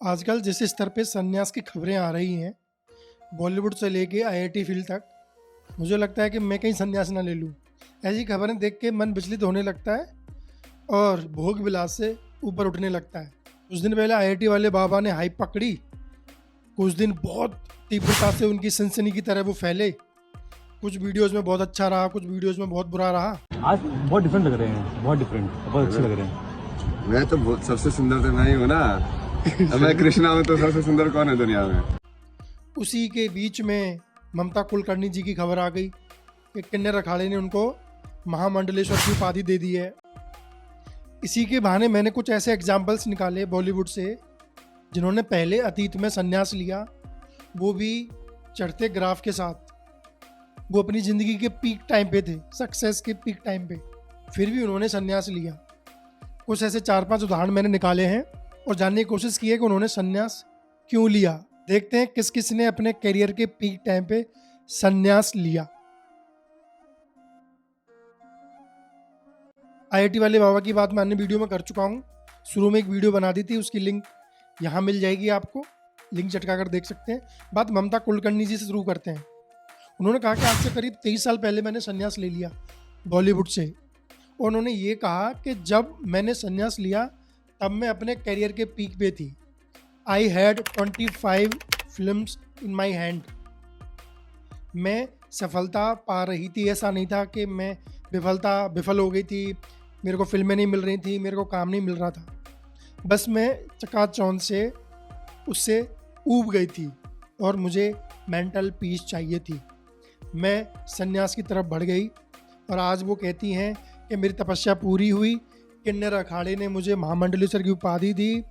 आजकल जिस स्तर पे संन्यास की खबरें आ रही हैं, बॉलीवुड से लेके आईआईटी फील्ड तक, मुझे लगता है कि मैं कहीं संन्यास ना ले लूँ। ऐसी खबरें देख के मन विचलित होने लगता है और भोग विलास से ऊपर उठने लगता है। कुछ दिन पहले आईआईटी वाले बाबा ने हाइप पकड़ी, कुछ दिन बहुत तीव्रता से उनकी सनसनी की तरह वो फैले। कुछ वीडियोज़ में बहुत अच्छा रहा, कुछ वीडियोज़ में बहुत बुरा रहा। आज बहुत डिफरेंट लग रहे हैं, बहुत डिफरेंट, बहुत अच्छे लग रहे हैं। मैं तो सबसे सुंदर तो मैं ही हूँ ना। अब मैं कृष्णा हूँ तो सबसे सुंदर कौन है दुनिया में? उसी के बीच में ममता कुलकर्णी जी की खबर आ गई कि किन्नर अखाड़े ने उनको महामंडलेश्वर की उपाधि दे दी है। इसी के बहाने मैंने कुछ ऐसे एग्जाम्पल्स निकाले बॉलीवुड से जिन्होंने पहले अतीत में संन्यास लिया, वो भी चढ़ते ग्राफ के साथ। वो अपनी ज़िंदगी के पीक टाइम पे थे, सक्सेस के पीक टाइम पे, फिर भी उन्होंने संन्यास लिया। कुछ ऐसे 4-5 उदाहरण मैंने निकाले हैं और जानने की कोशिश की है कि उन्होंने संन्यास क्यों लिया। देखते हैं किस किस ने अपने करियर के पीक टाइम पे संन्यास लिया। आईआईटी वाले बाबा की बात मैं अन्य वीडियो में कर चुका हूँ। शुरू में एक वीडियो बना दी थी, उसकी लिंक यहाँ मिल जाएगी, आपको लिंक चटका कर देख सकते हैं। बात ममता कुलकर्णी जी से शुरू करते हैं। उन्होंने कहा कि आज से करीब 23 साल पहले मैंने संन्यास ले लिया बॉलीवुड से, और उन्होंने ये कहा कि जब मैंने संन्यास लिया तब मैं अपने करियर के पीक पे थी। I had 25 films in my hand. मैं सफलता पा रही थी, ऐसा नहीं था कि मैं विफल हो गई थी, मेरे को फिल्में नहीं मिल रही थी, मेरे को काम नहीं मिल रहा था। बस मैं चकाचौंध से उससे ऊब गई थी और मुझे मेंटल पीस चाहिए थी। मैं संन्यास की तरफ बढ़ गई और आज वो कहती हैं कि मेरी तपस्या पूरी हुई। किन्नर अखाड़े ने मुझे महामंडलेश्वर की उपाधि दी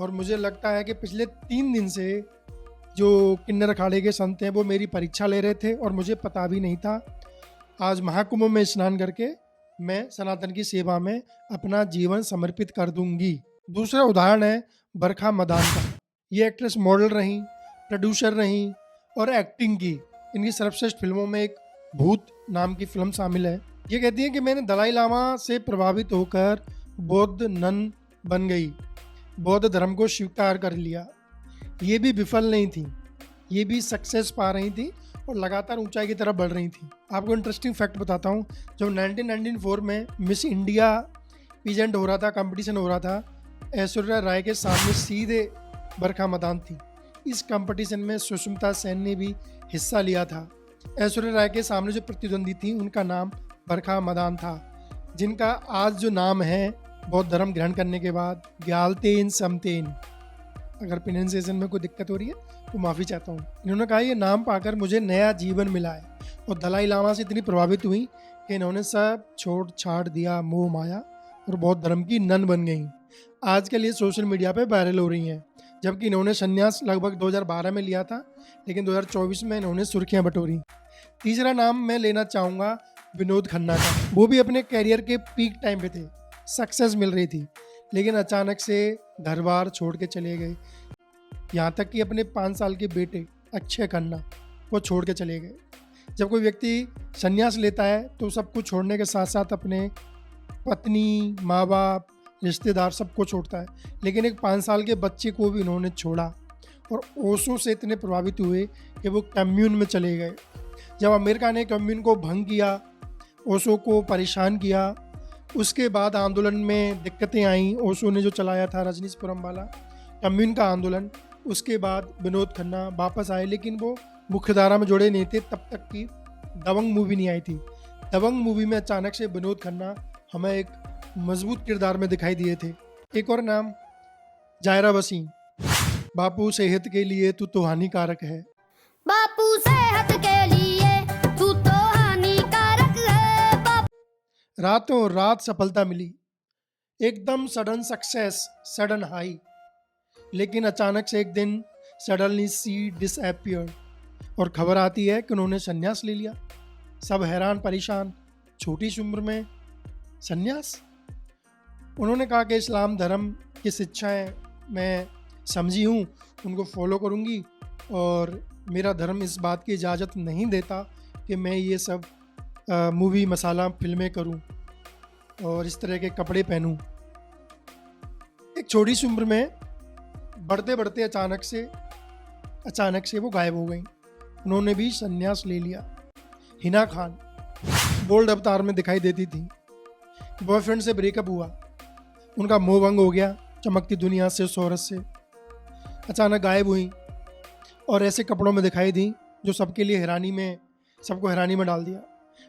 और मुझे लगता है कि पिछले 3 दिन से जो किन्नर अखाड़े के संत हैं वो मेरी परीक्षा ले रहे थे और मुझे पता भी नहीं था। आज महाकुंभ में स्नान करके मैं सनातन की सेवा में अपना जीवन समर्पित कर दूंगी। दूसरा उदाहरण है बरखा मदान का। ये एक्ट्रेस मॉडल रहीं, प्रोड्यूसर रहीं और एक्टिंग की। इनकी सर्वश्रेष्ठ फिल्मों में एक भूत नाम की फिल्म शामिल है। ये कहती है कि मैंने दलाई लामा से प्रभावित होकर बौद्ध नन बन गई, बौद्ध धर्म को स्वीकार कर लिया। ये भी विफल नहीं थी, ये भी सक्सेस पा रही थी और लगातार ऊंचाई की तरफ बढ़ रही थी। आपको इंटरेस्टिंग फैक्ट बताता हूँ, जब 1994 में मिस इंडिया पीजेंट हो रहा था, कंपटीशन हो रहा था, ऐश्वर्या राय के सामने सीधे बरखा मदान थी। इस कंपटीशन में सुष्मिता सेन ने भी हिस्सा लिया था। ऐश्वर्या राय के सामने जो प्रतिद्वंदी थी उनका नाम बरखा मदान था, जिनका आज जो नाम है बौद्ध धर्म ग्रहण करने के बाद ग्यालतेन समतेन। अगर प्रोनाउंसिएशन में कोई दिक्कत हो रही है तो माफ़ी चाहता हूँ। इन्होंने कहा ये नाम पाकर मुझे नया जीवन मिला है और दलाई लामा से इतनी प्रभावित हुई कि इन्होंने सब छोड़ छाड़ दिया, मोह माया, और बौद्ध धर्म की नन बन गई। आजकल ये सोशल मीडिया पे वायरल हो रही हैं, जबकि इन्होंने संन्यास लगभग 2012 में लिया था, लेकिन 2024 में इन्होंने सुर्खियां बटोरी। तीसरा नाम मैं लेना चाहूँगा विनोद खन्ना का। वो भी अपने कैरियर के पीक टाइम पे थे, सक्सेस मिल रही थी, लेकिन अचानक से घर बार छोड़ के चले गए। यहाँ तक कि अपने 5 साल के बेटे अक्षय खन्ना वो छोड़ के चले गए। जब कोई व्यक्ति संन्यास लेता है तो सब कुछ छोड़ने के साथ साथ अपने पत्नी, माँ बाप, रिश्तेदार सबको छोड़ता है, लेकिन एक 5 साल के बच्चे को भी इन्होंने छोड़ा और ओशो से इतने प्रभावित हुए कि वो कम्यून में चले गए। जब अमेरिका ने कम्यून को भंग किया, ओशो को परेशान किया, उसके बाद आंदोलन में दिक्कतें आईं। ओशो ने जो चलाया था रजनीशपुरम वाला कम्यून का आंदोलन, उसके बाद विनोद खन्ना वापस आए, लेकिन वो मुख्यधारा में जुड़े नहीं थे तब तक कि दबंग मूवी नहीं आई थी। दबंग मूवी में अचानक से विनोद खन्ना हमें एक मजबूत किरदार में दिखाई दिए थे। एक और नाम जायरा वसीम। बापू सेहत के लिए तू तो हानिकारक है। बापू सेहत के लिए तू तो हानिकारक है। रातों रात सफलता मिली, एकदम सडन सक्सेस, सडन हाई, लेकिन अचानक से एक दिन सडनली सी डिसअपियर और खबर आती है कि उन्होंने संन्यास ले लिया। सब हैरान परेशान, छोटी सी उम्र में संन्यास। उन्होंने कहा कि इस्लाम धर्म की शिक्षाएं मैं समझी हूँ, उनको फॉलो करूँगी और मेरा धर्म इस बात की इजाज़त नहीं देता कि मैं ये सब मूवी मसाला फिल्में करूँ और इस तरह के कपड़े पहनूँ। एक छोटी सी उम्र में बढ़ते बढ़ते अचानक से वो गायब हो गई। उन्होंने भी संन्यास ले लिया। हिना खान बोल्ड अवतार में दिखाई देती थी। बॉयफ्रेंड से ब्रेकअप हुआ, उनका मोह भंग हो गया चमकती दुनिया से, शोहरत से, अचानक गायब हुई और ऐसे कपड़ों में दिखाई दी जो सबको हैरानी में डाल दिया।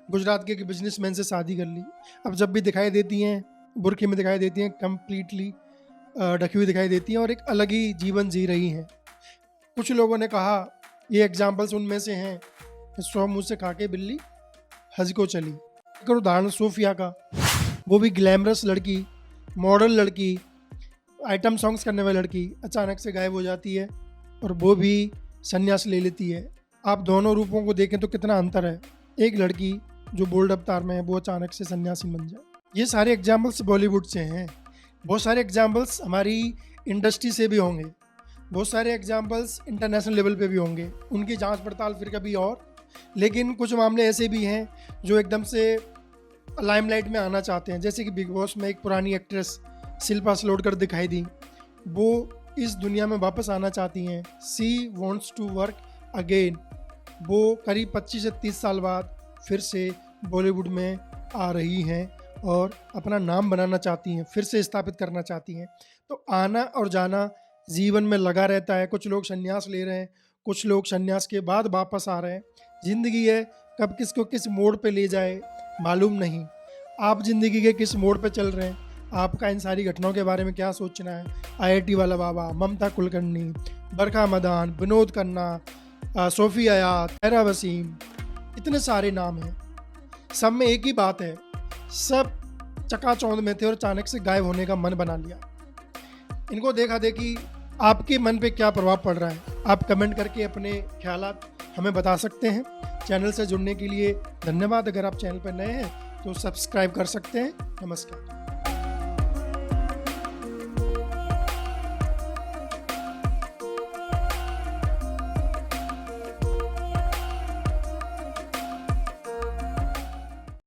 गुजरात के बिजनेसमैन से शादी कर ली। अब जब भी दिखाई देती हैं बुर्के में दिखाई देती हैं, कम्प्लीटली ढकी हुई दिखाई देती हैं और एक अलग ही जीवन जी रही हैं। कुछ लोगों ने कहा ये एग्जाम्पल्स उनमें से हैं, 100 मुँह से खा के बिल्ली हज को चली। एक उदाहरण सोफिया का, वो भी ग्लैमरस लड़की, मॉडल लड़की, आइटम सॉन्ग्स करने वाली लड़की अचानक से गायब हो जाती है और वो भी संन्यास ले लेती है। आप दोनों रूपों को देखें तो कितना अंतर है। एक लड़की जो बोल्ड अवतार में है वो अचानक से सन्यासी बन जाए। ये सारे एग्जाम्पल्स बॉलीवुड से हैं। बहुत सारे एग्जाम्पल्स हमारी इंडस्ट्री से भी होंगे, बहुत सारे एग्जाम्पल्स इंटरनेशनल लेवल पे भी होंगे, उनकी जांच पड़ताल फिर कभी और। लेकिन कुछ मामले ऐसे भी हैं जो एकदम से लाइमलाइट में आना चाहते हैं, जैसे कि बिग बॉस में एक पुरानी एक्ट्रेस शिल्पा सलोडकर दिखाई दी। वो इस दुनिया में वापस आना चाहती हैं। सी वॉन्ट्स टू वर्क अगेन। वो करीब 25 से 30 साल बाद फिर से बॉलीवुड में आ रही हैं और अपना नाम बनाना चाहती हैं, फिर से स्थापित करना चाहती हैं। तो आना और जाना जीवन में लगा रहता है। कुछ लोग संन्यास ले रहे हैं, कुछ लोग संन्यास के बाद वापस आ रहे हैं। ज़िंदगी है, कब किसको किस मोड़ पे ले जाए मालूम नहीं। आप ज़िंदगी के किस मोड़ पे चल रहे हैं, आपका इन सारी घटनाओं के बारे में क्या सोचना है। IIT वाला बाबा, ममता कुलकर्णी, बरखा मदान, विनोद खन्ना, सोफी अयात, तैरा वसीम, इतने सारे नाम हैं। सब में एक ही बात है, सब चकाचौंध में थे और अचानक से गायब होने का मन बना लिया। इनको देखा देखी आपके मन पे क्या प्रभाव पड़ रहा है, आप कमेंट करके अपने ख्यालात हमें बता सकते हैं। चैनल से जुड़ने के लिए धन्यवाद। अगर आप चैनल पर नए हैं तो सब्सक्राइब कर सकते हैं। नमस्कार।